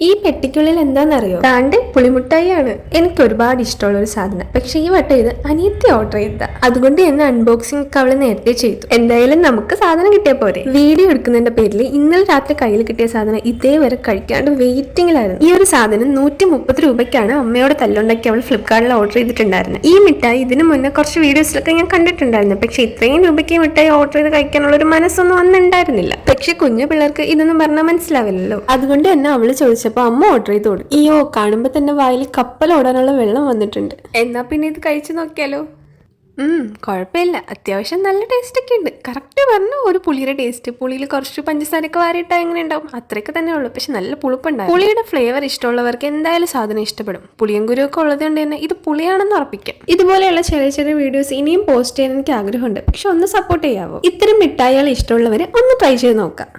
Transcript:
ഈ പെട്ടിക്കുള്ളിൽ എന്താണെന്നറിയോ? താണ്ട് പുളിമുട്ടായിയാണ്. എനിക്ക് ഒരുപാട് ഇഷ്ടമുള്ള ഒരു സാധനം. പക്ഷെ ഈ വട്ടം ഇത് അനിയത്തി ഓർഡർ ചെയ്ത, അതുകൊണ്ട് തന്നെ അൺബോക്സിംഗ് ഒക്കെ അവള് നേരത്തെ ചെയ്തു. എന്തായാലും നമുക്ക് സാധനം കിട്ടിയ പോരെ. വീഡിയോ എടുക്കുന്നതിന്റെ പേരിൽ ഇന്നലെ രാത്രി കയ്യിൽ കിട്ടിയ സാധനം ഇതേവരെ കഴിക്കാണ്ട് വെയിറ്റിംഗിലായിരുന്നു. ഈ ഒരു സാധനം 130 രൂപയ്ക്കാണ് അമ്മയോട് തല്ലുണ്ടാക്കി അവൾ ഫ്ലിപ്കാർട്ടിൽ ഓർഡർ ചെയ്തിട്ടുണ്ടായിരുന്നു. ഈ മിഠായി ഇതിനു മുന്നേ കുറച്ച് വീഡിയോസിലൊക്കെ ഞാൻ കണ്ടിട്ടുണ്ടായിരുന്നു. പക്ഷെ ഇത്രയും രൂപയ്ക്ക് മിഠായി ഓർഡർ ചെയ്ത് കഴിക്കാനുള്ള ഒരു മനസ്സൊന്നും അന്നുണ്ടായിരുന്നില്ല. പക്ഷെ കുഞ്ഞു പിള്ളേർക്ക് ഇതൊന്നും പറഞ്ഞാൽ മനസ്സിലാവില്ലല്ലോ. അതുകൊണ്ട് തന്നെ അവള് ചോദിച്ചപ്പോ അമ്മ ഓർഡർ ചെയ്ത് കൊടുത്തു. അയ്യോ, കാണുമ്പോ തന്നെ വായിൽ കപ്പലോടാനുള്ള വെള്ളം വന്നിട്ടുണ്ട്. എന്നാ പിന്നെ ഇത് കഴിച്ചു നോക്കിയാലോ? കുഴപ്പമില്ല, അത്യാവശ്യം നല്ല ടേസ്റ്റ് ഒക്കെ ഉണ്ട്. കറക്റ്റ് പറഞ്ഞു, ഒരു പുളിയുടെ ടേസ്റ്റ്. പുളിയിൽ കുറച്ച് പഞ്ചസാരയൊക്കെ വാരിയിട്ടാൽ എങ്ങനെ ഉണ്ടാവും, അത്രയൊക്കെ തന്നെ ഉള്ളൂ. പക്ഷെ നല്ല പുളിപ്പുണ്ടാവും. പുളിയുടെ ഫ്ലേവർ ഇഷ്ടമുള്ളവർക്ക് എന്തായാലും സാധനം ഇഷ്ടപ്പെടും. പുളിയും കുരുവൊക്കെ ഉള്ളത് കൊണ്ട് തന്നെ ഇത് പുളിയാണെന്ന് ഉറപ്പിക്കാം. ഇതുപോലെയുള്ള ചെറിയ ചെറിയ വീഡിയോസ് ഇനിയും പോസ്റ്റ് ചെയ്യാൻ എനിക്ക് ആഗ്രഹമുണ്ട്. പക്ഷെ ഒന്ന് സപ്പോർട്ട് ചെയ്യാവോ? ഇത്തരം മിഠായികൾ ഇഷ്ടമുള്ളവർ ഒന്ന് ട്രൈ ചെയ്ത് നോക്കാം.